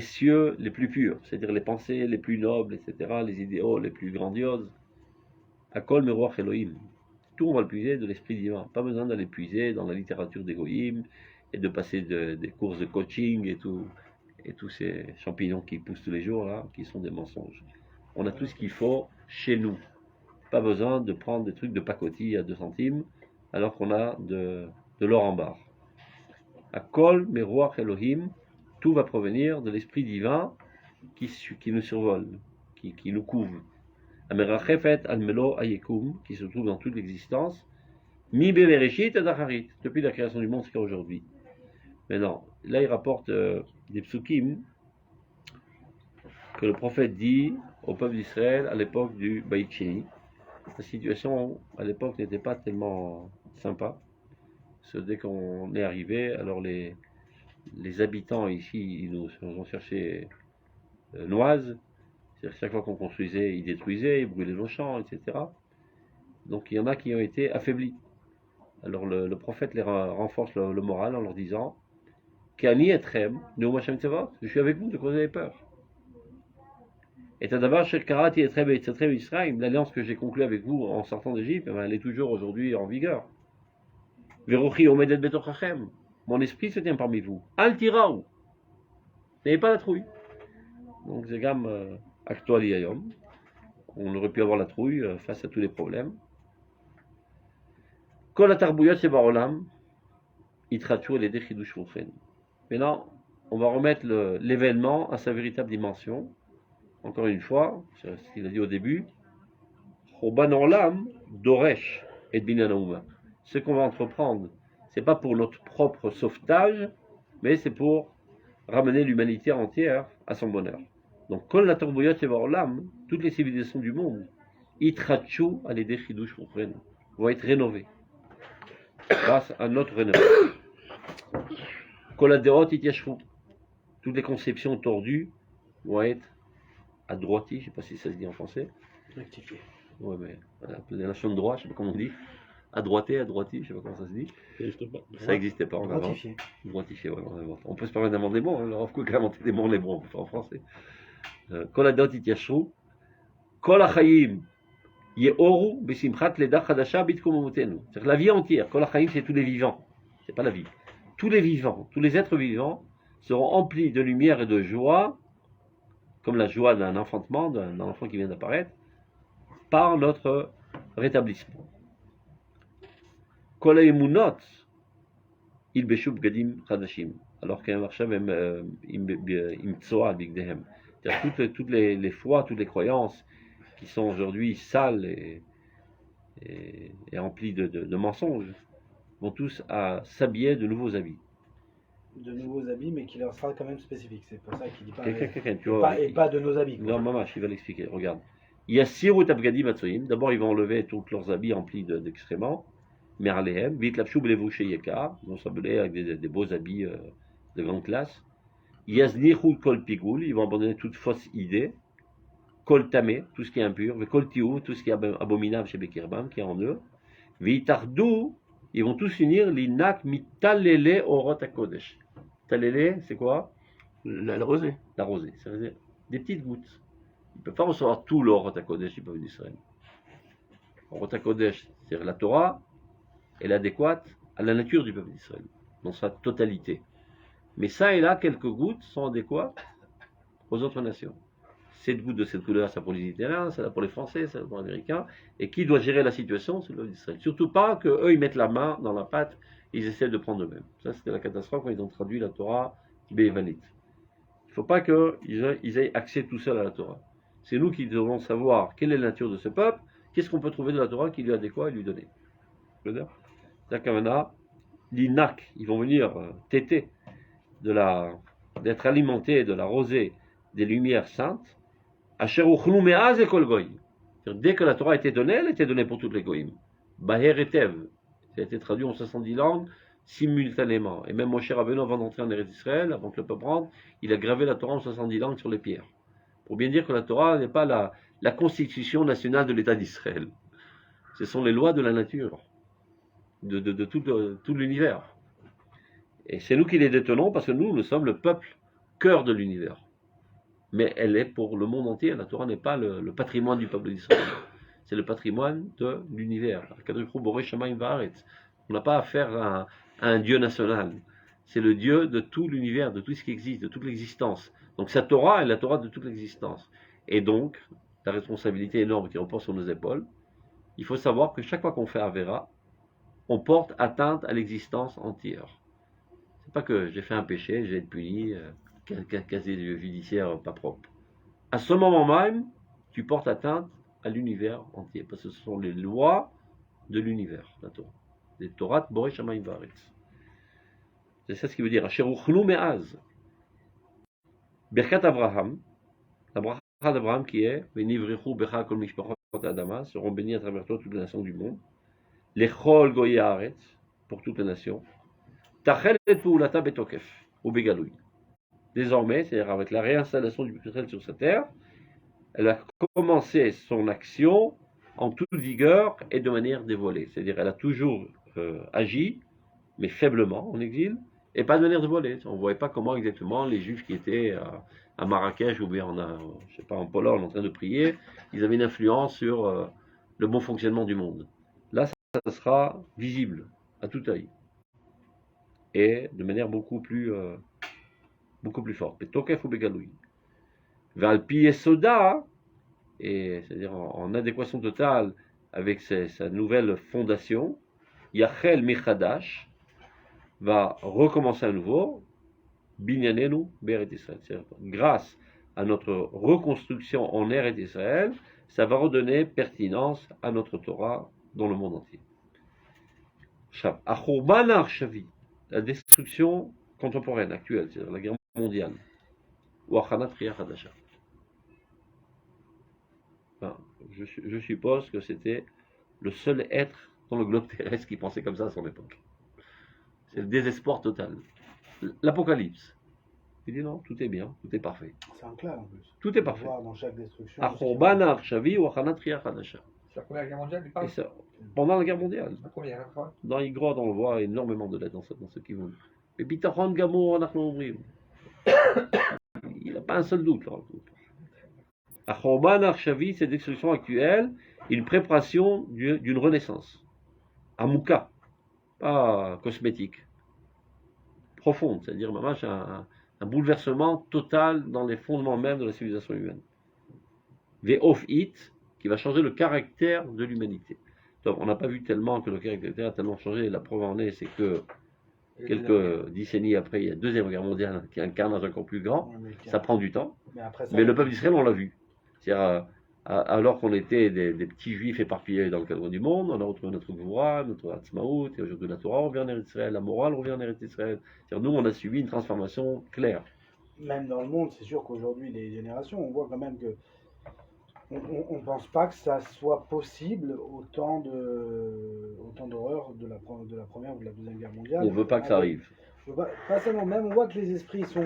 cieux les plus purs, c'est-à-dire les pensées les plus nobles, etc., les idéaux les plus grandioses. Akol meruach Elohim. Tout on va le puiser de l'esprit divin. Pas besoin d'aller puiser dans la littérature d'Egoïm et de passer des courses de coaching et tous ces champignons qui poussent tous les jours là, qui sont des mensonges. On a tout ce qu'il faut chez nous. Pas besoin de prendre des trucs de pacotille à 2 centimes. Alors qu'on a de l'or en barre. Akol meruach Elohim, tout va provenir de l'esprit divin qui nous survole, qui nous couvre. Amerachefet al-melo ayekum, qui se trouve dans toute l'existence, mi bevereshit et dacharit, depuis la création du monde jusqu'à aujourd'hui. Maintenant, là il rapporte des psukim que le prophète dit au peuple d'Israël à l'époque du Beit Sheni. La situation à l'époque n'était pas tellement sympa. Dès qu'on est arrivé, alors les habitants ici, ils nous ont cherché noise. C'est-à-dire chaque fois qu'on construisait, ils détruisaient, ils brûlaient nos champs, etc. Donc il y en a qui ont été affaiblis. Alors le prophète les renforce le moral en leur disant Kani etrem, je suis avec vous, de quoi vous avez peur. Et d'abord, l'alliance que j'ai conclue avec vous en sortant d'Égypte, elle est toujours aujourd'hui en vigueur. Mon esprit se tient parmi vous. Al tiraou. N'ayez pas la trouille. Donc, c'est gamme actuel yayom. On aurait pu avoir la trouille face à tous les problèmes. Kol atarbuyot shebarolam, itratu el edei chidush ruchen. Maintenant, on va remettre l'événement à sa véritable dimension. Encore une fois, c'est ce qu'il a dit au début. Choban olam doresh et binyan haouma. Ce qu'on va entreprendre, c'est pas pour notre propre sauvetage, mais c'est pour ramener l'humanité entière à son bonheur. Donc, kol la torbuyot shebarolam, toutes les civilisations du monde, itrachu al edei chidush ruchen, vont être rénovées grâce à notre rénovation. Kol haderot ityashvu, toutes les conceptions tordues vont être à droite, je ne sais pas si ça se dit en français. Rectifié. Ouais, mais la nation de droit, je ne sais pas comment on dit. À droite, je ne sais pas comment ça se dit. Ça n'existait pas en avant. Droitifié. Droitifié, ouais, on peut se permettre d'inventer des mots. Hein. Le Rav Kook a inventé des mots en hébreu, on peut faire en français. Kol haderot ityashvu, kol hachayim yehoru besimchat leda chadasha bitkumumutenu. C'est-à-dire la vie entière. Kol hachayim, c'est tous les vivants. C'est pas la vie. Tous les vivants, tous les êtres vivants seront emplis de lumière et de joie, comme la joie d'un enfantement, d'un enfant qui vient d'apparaître, par notre rétablissement. Kol ha'emunot ilbeshu bgadim chadashim, alors qu'un marcham imtsoa bigdehem. C'est-à-dire toutes les foi, toutes les croyances qui sont aujourd'hui sales et remplies de mensonges, vont tous à s'habiller de nouveaux habits. De nouveaux habits, mais qui leur sera quand même spécifique. C'est pour ça qu'il dit pas, pas de nos habits. Quoi. Non, maman, il va l'expliquer. Regarde. Il y a Siru Tabgadim Matsoïm. D'abord, ils vont enlever tous leurs habits remplis d'excréments. Meralehem. Vite Lapchou Blevouché Yekar. Ils vont s'habiller avec des beaux habits de grande classe. Yaznichou Kol Pigoul. Ils vont abandonner toute fausse idée. Kol Tamé, tout ce qui est impur. Kol Tiou, tout ce qui est abominable chez Bekirbam, qui est en eux. Vitardou. Ils vont tous unir l'Inak Mitalele Orot HaKodesh. Talele, c'est quoi? La rosée. La rosée, ça veut dire des petites gouttes. Ils ne peuvent pas recevoir tout l'Orot HaKodesh du peuple d'Israël. Orot HaKodesh, c'est-à-dire la Torah, elle est adéquate à la nature du peuple d'Israël, dans sa totalité. Mais ça et là, quelques gouttes sont adéquates aux autres nations. Cette goutte de cette couleur, c'est pour les Italiens, c'est là pour les Français, c'est là pour les Américains. Et qui doit gérer la situation? C'est le peuple d'Israël. Surtout pas qu'eux, ils mettent la main dans la pâte, ils essaient de prendre eux-mêmes. Ça, c'était la catastrophe quand ils ont traduit la Torah bévanite. Il ne faut pas qu'ils aient accès tout seuls à la Torah. C'est nous qui devons savoir quelle est la nature de ce peuple, qu'est-ce qu'on peut trouver de la Torah qui lui est adéquat et lui donner. C'est-à-dire qu'à l'INAC, ils vont venir téter d'être alimentés de la rosée des lumières saintes. Dès que la Torah a été donnée, elle était donnée pour toutes les goïms. Baher etev, ça a été traduit en 70 langues simultanément. Et même Moshe Rabbeinu, avant d'entrer en Eretz d'Israël, avant que le peuple rentre, il a gravé la Torah en 70 langues sur les pierres. Pour bien dire que la Torah n'est pas la constitution nationale de l'État d'Israël. Ce sont les lois de la nature, de tout l'univers. Et c'est nous qui les détenons parce que nous sommes le peuple cœur de l'univers. Mais elle est pour le monde entier. La Torah n'est pas le patrimoine du peuple d'Israël. C'est le patrimoine de l'univers. On n'a pas affaire à un Dieu national. C'est le Dieu de tout l'univers, de tout ce qui existe, de toute l'existence. Donc sa Torah est la Torah de toute l'existence. Et donc, la responsabilité énorme qui repose sur nos épaules, il faut savoir que chaque fois qu'on fait Avera, on porte atteinte à l'existence entière. C'est pas que j'ai fait un péché, j'ai été puni, casier judiciaire pas propre. À ce moment même, tu portes atteinte à l'univers entier, parce que ce sont les lois de l'univers, la Torah. Les Torah Borei Shamayim Vaaretz. C'est ça ce qui veut dire. Asher uchlu me'az. Birkat Abraham, la bracha d'Abraham qui est Venivrechu becha kol mishpachot adama, seront bénis à travers toi toutes les nations du monde. Lechol goyei haaretz, pour toutes les nations. Tachel et pu'ulata betokef, ou begalouy. Désormais, c'est-à-dire avec la réinstallation du peuple d'Israël sur sa terre, elle a commencé son action en toute vigueur et de manière dévoilée. C'est-à-dire elle a toujours agi, mais faiblement en exil, et pas de manière dévoilée. On ne voyait pas comment exactement les Juifs qui étaient à Marrakech ou bien je sais pas, en Pologne en train de prier, ils avaient une influence sur le bon fonctionnement du monde. Là, ça sera visible à tout œil et de manière beaucoup plus forte. Betokef ou Begaloui. Valpi et Soda, et c'est-à-dire en adéquation totale avec sa nouvelle fondation, Yachel Michadash va recommencer à nouveau, Binyanenu Beret Israël. Grâce à notre reconstruction en Eretz Israël, ça va redonner pertinence à notre Torah dans le monde entier. Achurban Arshavi, la destruction contemporaine, actuelle, c'est-à-dire la guerre mondiale, ou Achanat Riyach Hadasha. Enfin, je suppose que c'était le seul être dans le globe terrestre qui pensait comme ça à son époque. C'est le désespoir total. L'Apocalypse. Il dit non, tout est bien, tout est parfait. C'est un clair en plus. Tout est parfait. Dans chaque destruction. Achurban Arshavi ou Achanat Riyach Hadasha. C'est la Première Guerre mondiale, tu parles? Pendant la guerre mondiale. La première, hein. Dans Igrod, on le voit énormément de lettres dans ce qui veut. Et Bitachon Gamour, il n'a pas un seul doute. Achorban Arshavi, cette destruction actuelle, une préparation d'une renaissance. Amouka, pas cosmétique. Profonde, c'est-à-dire un bouleversement total dans les fondements même de la civilisation humaine. Ve'of it, qui va changer le caractère de l'humanité. Donc, on n'a pas vu tellement que le caractère a tellement changé. La preuve en est, c'est que quelques décennies après, il y a la Deuxième Guerre mondiale qui a un carnage encore plus grand. Ça prend du temps. Mais le peuple d'Israël, on l'a vu. C'est-à-dire, alors qu'on était des petits juifs éparpillés dans le cadre du monde, on a retrouvé notre Gvoura, notre Hatzmaout, et aujourd'hui la Torah revient en Eretz Israël, la morale revient en Eretz Israël. C'est-à-dire, nous, on a subi une transformation claire. Même dans le monde, c'est sûr qu'aujourd'hui, les générations, on voit quand même que on ne pense pas que ça soit possible autant d'horreur de la première ou de la deuxième guerre mondiale. On ne veut pas que ça arrive. Pas seulement, même on voit que les esprits sont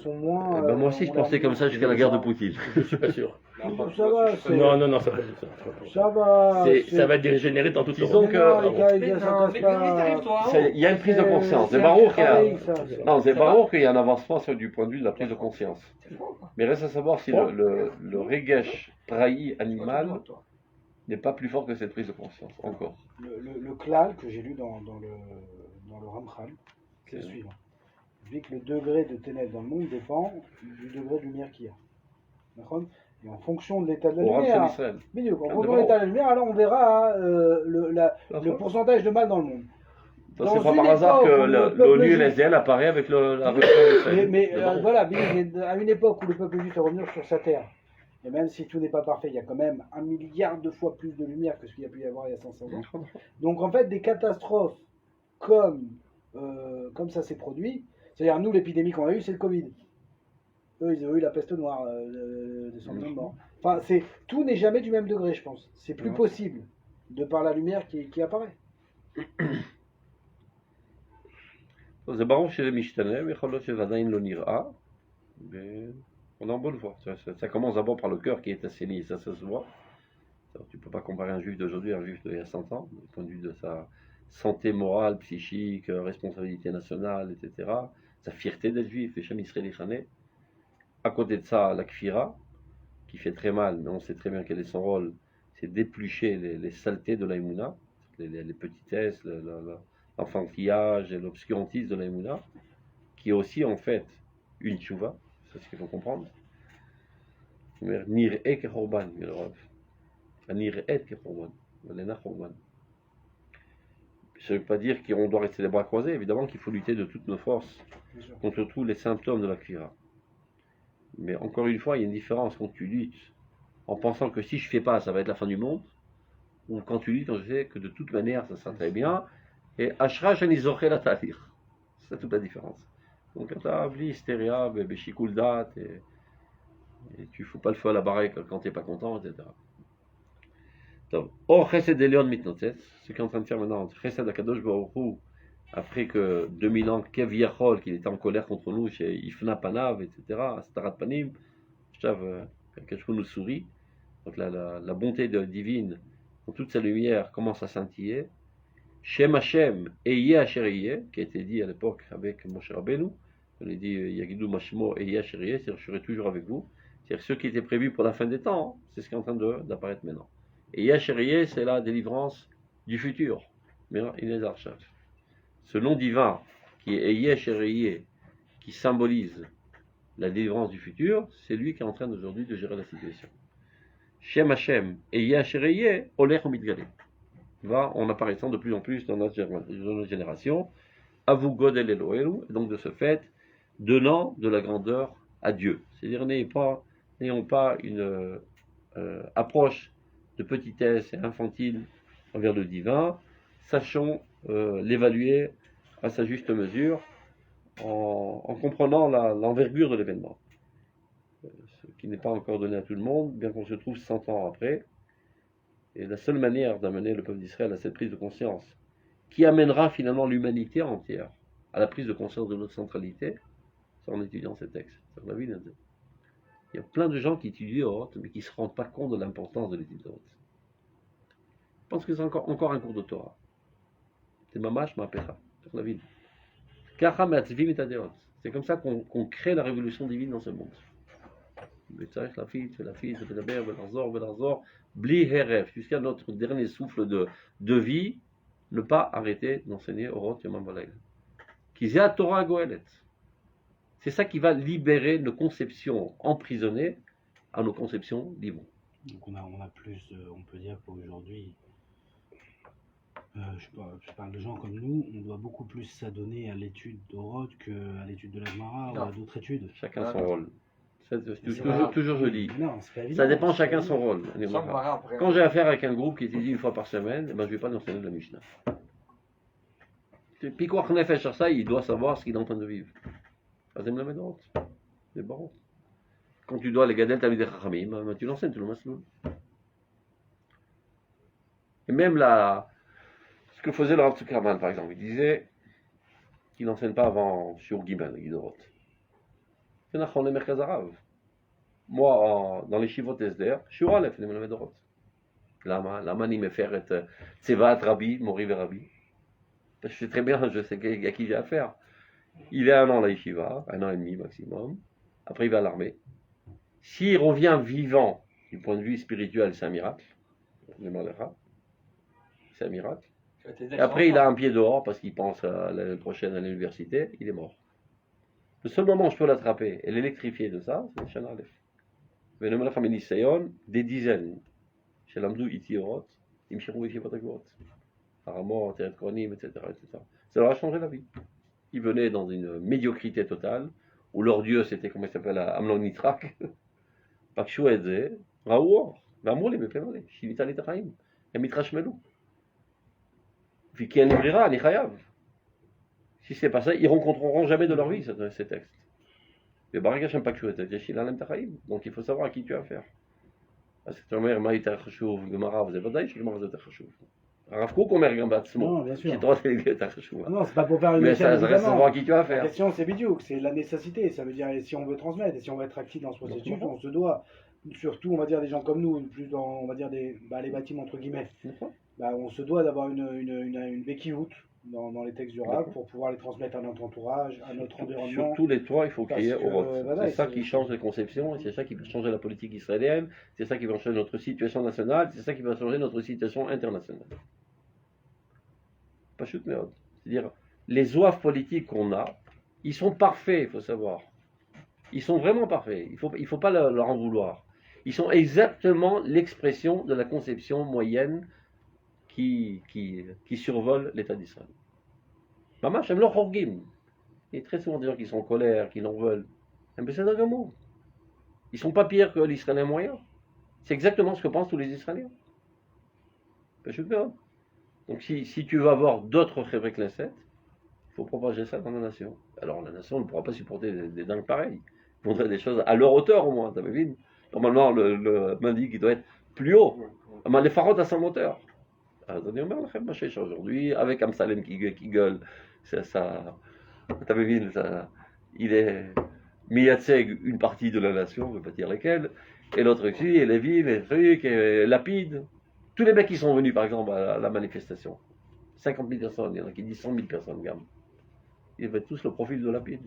moins. Moi aussi, je pensais comme ça jusqu'à la guerre de Poutine. Je suis pas sûr. Ça va, non, ça va. Ça va. Ça va dégénérer dans toute Disons l'Europe. Il y a une prise de conscience. C'est Baruch qu'il y a un avancement du point de vue de la prise de conscience. Mais reste à savoir si le regesh trahi animal n'est pas plus fort que cette prise de conscience, encore. Le klal que j'ai lu dans le Ramchal, c'est le suivant. Il dit que le degré de ténèbres dans le monde dépend du degré de lumière qu'il y a. D'accord ? Et en fonction de l'état de la lumière, en fonction de l'état de la lumière, alors on verra le pourcentage de mal dans le monde. Donc c'est pas par hasard que l'ONU et l'SDL apparaît avec la révolution. Mais voilà, à une époque où le peuple juif est revenu sur sa terre, et même si tout n'est pas parfait, il y a quand même 1 milliard de fois plus de lumière que ce qu'il y a pu y avoir il y a 500 ans. Donc en fait, des catastrophes comme ça s'est produit, c'est-à-dire nous, l'épidémie qu'on a eue, c'est le Covid. Eux, ils ont eu la peste noire, des centaines de morts. Enfin, tout n'est jamais du même degré, je pense. C'est plus possible, de par la lumière qui apparaît. זה ברור שזה משתנה, ויכול להיות שזה עדיין לא נראה, on est en bonne voie. Ça commence d'abord par le cœur qui est assaini, et ça se voit. Alors, tu ne peux pas comparer un juif d'aujourd'hui à un juif d'il y a 100 ans, du point de vue de sa santé morale, psychique, responsabilité nationale, etc. Sa fierté d'être juif, les Shem Israël Chané. À côté de ça, la kfira, qui fait très mal, mais on sait très bien quel est son rôle, c'est d'éplucher les saletés de l'aïmouna, les petitesses, l'enfantillage et l'obscurantisme de l'aïmouna, qui est aussi en fait une tchouva, c'est ce qu'il faut comprendre. Nir ek chorban, nir ek chorban, lena chorban. Ça ne veut pas dire qu'on doit rester les bras croisés, évidemment qu'il faut lutter de toutes nos forces contre tous les symptômes de la kfira. Mais encore une fois, il y a une différence quand tu luttes en pensant que si je ne fais pas, ça va être la fin du monde, ou quand tu luttes, quand je sais que de toute manière, ça sera très bien, et Ashra Shanizoché la Talir. C'est toute la différence. Donc, tu as Bli, Stéria, Béchikoul Dat, et tu ne fous pas le feu à la barrique quand tu n'es pas content, etc. Donc, Or Chesed Elion Mitnotes, ce qu'il est en train de faire maintenant, Chesed Akadosh Baruch Hu, après que 2000 ans, Kev Yachol, qu'il était en colère contre nous, chez Ifna Panav, etc., Starat Panim, quelque chose nous sourit. Donc la bonté divine, dans toute sa lumière, commence à scintiller. Shem Hashem, Eye Asher Eye, qui a été dit à l'époque avec Moshe Rabbeinu. On a dit Yagidou Mashmo Eye Asher Eye, c'est-à-dire je serai toujours avec vous. C'est-à-dire ce qui était prévu pour la fin des temps, hein, c'est ce qui est en train d'apparaître maintenant. Eye Asher Eye, c'est la délivrance du futur. Mais ce nom divin qui est Eye Asher Eye, qui symbolise la délivrance du futur, c'est lui qui est en train aujourd'hui de gérer la situation. Shem Hashem, Eye Asher Eye, Olech Mitgale. Va en apparaissant de plus en plus dans notre génération, Avu Godel Elohelu, et donc de ce fait, donnant de la grandeur à Dieu. C'est-à-dire, n'ayons pas une approche de petitesse et infantile envers le divin, sachons l'évaluer à sa juste mesure, en comprenant l'envergure de l'événement. Ce qui n'est pas encore donné à tout le monde, bien qu'on se trouve 100 ans après. Et la seule manière d'amener le peuple d'Israël à cette prise de conscience, qui amènera finalement l'humanité entière à la prise de conscience de notre centralité, c'est en étudiant ces textes. Il y a plein de gens qui étudient Orot, mais qui ne se rendent pas compte de l'importance de l'étude d'Orot. Je pense que c'est encore un cours de Torah. C'est Mamash Ma'apecha, sur la ville. C'est comme ça qu'on crée la révolution divine dans ce monde. Jusqu'à notre dernier souffle de vie, ne pas arrêter d'enseigner Orot Yomam V'Layla. Kizea Torah Goelet. C'est ça qui va libérer nos conceptions emprisonnées à nos conceptions libres. Donc on a plus, on peut dire qu'aujourd'hui, je parle de gens comme nous, on doit beaucoup plus s'adonner à l'étude d'Orot qu'à l'étude de la Gemara ou à d'autres études. Chacun son rôle. Toujours je dis. Non, c'est pas évident. Ça dépend chacun son rôle. Quand j'ai affaire avec un groupe qui étudie une fois par semaine, je ne vais pas lui enseigner de la Mishnah. Puis quoi qu'on ait fait sur ça, il doit savoir ce qu'il est en train de vivre. C'est bon. Quand tu dois les gadel Talmidei Chachamim, tu l'enseignes tout le masloul. Et même ce que faisait le Rav Zuckerman, par exemple, il disait qu'il n'enseigne pas avant Shiur Gimel, le Guidorot. C'est Nachon le Merkaz Arav. Moi, dans les Shivot Esder, Shiur Aleph, les Melamed Orot. Lama ni me faire être Tzevat Rabbi, Mori Rabbi. Je sais très bien, je sais à qui j'ai affaire. Il est 1 an à la Yeshiva, 1 an et demi maximum. Après, il va à l'armée. S'il revient vivant, du point de vue spirituel, c'est un miracle. C'est un miracle. Et après, il a un pied dehors parce qu'il pense à l'année prochaine à l'université. Il est mort. Le seul moment où je peux l'attraper et l'électrifier de ça, c'est le Shana Aleph. Des dizaines. Chez l'Amdou, Iti Orot, Imshirou Yeshivat Agorot. Aramor, Teret Kronim, etc. Ça leur a changé la vie. Ils venaient dans une médiocrité totale, où leur dieu c'était, comment il s'appelle, Amnon Nitrak. Pakshu Edze, Raour, Vamruli, Mepemale, Shivita Litachaim, et Mitrashmelu. Puis qui est ni Chayav. Si c'est pas ça, ils rencontreront jamais de leur vie ces textes. Mais Baraka Shem Pakshu Edze, Yeshil Alem Tachaim. Donc il faut savoir à qui tu as affaire. Parce que tu as Maï Terchashuv, Gemara, vous avez pas d'aïch, Gemara Terchashuv. Rav Kook, on met rien Non, bien sûr. J'ai droit de déléguer ta chouva. Non, c'est pas pour faire une mais ça reste savoir à qui tu as affaire. La question, c'est bidiouk, c'est la nécessité. Ça veut dire, si on veut transmettre, et si on veut être actif dans ce processus, on se doit, surtout, on va dire, des gens comme nous, plus dans, on va dire, les bâtiments, entre guillemets, on se doit d'avoir une béquilloute dans les textes du Rav pour pouvoir les transmettre à notre entourage, à notre environnement. Surtout les trois, il faut crier au Rav. C'est ça qui change les conceptions, c'est ça qui va changer la politique israélienne, c'est ça qui va changer notre situation nationale, c'est ça qui va changer notre situation internationale. Pas chute merde. C'est-à-dire, les oeuvres politiques qu'on a, ils sont parfaits, il faut savoir. Ils sont vraiment parfaits. Il faut pas leur en vouloir. Ils sont exactement l'expression de la conception moyenne qui survole l'État d'Israël. Maman, j'aime leur orgim. Il y a très souvent des gens qui sont en colère, qui l'en veulent. Mais c'est un mot. Ils sont pas pires que l'Israélien moyen. C'est exactement ce que pensent tous les Israéliens. Pas chute merde. Donc si tu veux avoir d'autres Chevre Knesset, il faut propager ça dans la nation. Alors la nation ne pourra pas supporter des dingues pareils. Il faudrait des choses à leur hauteur au moins, t'as vu? Normalement le Mandi qui doit être plus haut. Les Farod à 100 moteurs. Aujourd'hui, avec Amsalem qui gueule, ça, t'as vu, il est Miyatseg une partie de la nation, je ne veux pas dire lesquelles, Et l'autre aussi, et Lévi, les trucs, et Lapide. Tous les mecs qui sont venus, par exemple, à la manifestation. 50 000 personnes, il y en a qui disent 100 000 personnes, gamme. Ils avaient tous le profil de Lapide.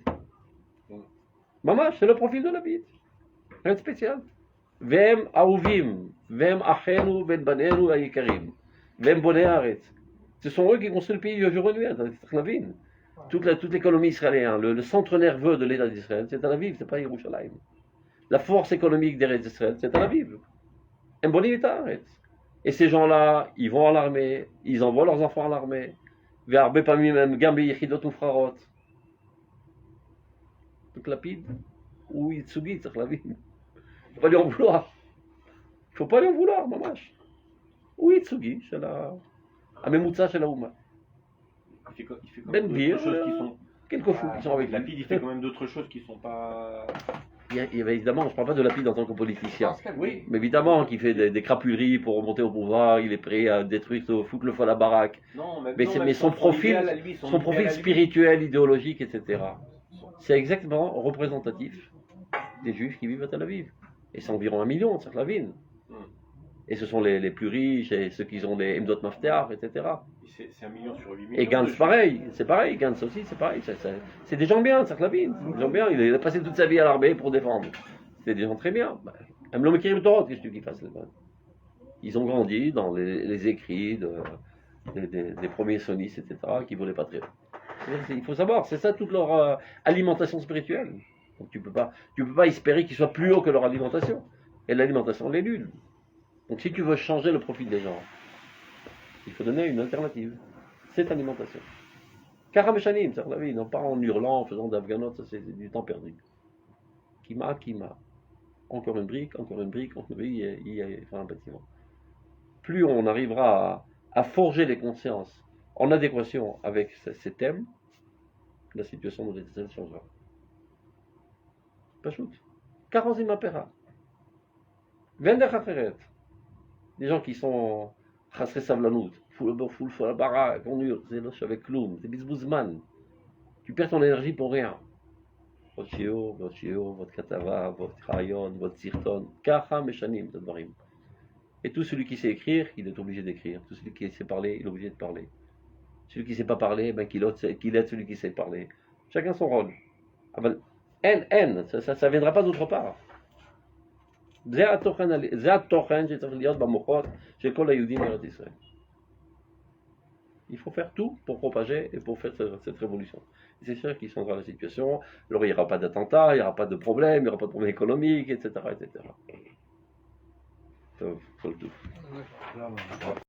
Maman, c'est le profil de Lapide. Rien de spécial. Vem Aouvim, Vem Achenu, Vem Banenu, Ayikarim. Vem Bonei Haaretz. Ce sont eux qui construisent le pays du jour et nuit, dans Tel Aviv. Toute l'économie israélienne, le centre nerveux de l'État d'Israël, c'est Tel Aviv, c'est pas Yerushalayim. La force économique d'Eretz Israël, c'est Tel Aviv. Un bon État, et ces gens-là, ils vont à l'armée, ils envoient leurs enfants à l'armée. Verbe parmi même Gambi Yechidot ou Frarot. Donc Lapide, ou Itsugi, Tel Aviv. Il ne faut pas lui en vouloir. Il ne faut pas lui en vouloir, mamash. Ou Itsugi, c'est la. Amemutsa, c'est la Ouma. Il fait quand Ben même Bir, d'autres choses qui sont. quelques fous qui sont avec lui. Lapide, il fait quand même d'autres choses qui sont pas. Évidemment, je ne parle pas de Lapide en tant que politicien. Oui. Mais évidemment, qu'il fait des crapuleries pour remonter au pouvoir, il est prêt à détruire, foutre le feu à la baraque. Non, Mais son profil, son profil spirituel, idéologique, etc. C'est exactement représentatif des Juifs qui vivent à Tel Aviv. Et c'est environ 1 million, Tel Aviv. Et ce sont les plus riches, et ceux qui ont des Emdot Maftear, etc. C'est 1 million sur 8 millions. Et Gantz, pareil, c'est pareil, Gantz aussi, c'est pareil. C'est des gens bien, Tel Aviv. Des gens bien, il a passé toute sa vie à l'armée pour défendre. C'est des gens très bien. Même l'homme qui est Torah, qu'est-ce que tu veux qu'ils fassent là-bas? Ils ont grandi dans les écrits des premiers sionistes, etc., qui voulaient pas très. Il faut savoir, c'est ça toute leur alimentation spirituelle. Donc tu peux pas espérer qu'ils soient plus hauts que leur alimentation. Et l'alimentation, elle est nulle. Donc si tu veux changer le profil des gens, il faut donner une alternative. Cette alimentation. Karameshanim, c'est la vie, non pas en hurlant, en faisant d'afghanotes, ça c'est du temps perdu. Kima. Encore une brique, il faut un bâtiment. Plus on arrivera à forger les consciences en adéquation avec ces thèmes, la situation de l'État changera. Pas shoot. Karazim apera. Vender Haferet. Des gens qui sont Chasre Savlanout, foule la baraque, on hurle, c'est loche avec Kloum, c'est bisbouzman. Tu perds ton énergie pour rien. Votre shiur, votre katava, votre rayon, votre sirton, kacha meshanim, tadvarim. Et tout celui qui sait écrire, il est obligé d'écrire. Tout celui qui sait parler, il est obligé de parler. Celui qui ne sait pas parler, ben qu'il aide celui qui sait parler. Chacun son rôle. Ah ben, ça ne viendra pas d'autre part. זה התוכן שצריך להיות במוחות של כל היהודים בארץ ישראל. Il faut faire tout pour propager et pour faire cette révolution. Et c'est sûr qu'ils sont dans la situation, alors il n'y aura pas d'attentats, il n'y aura pas de problème, il n'y aura pas de problème économique, etc. etc.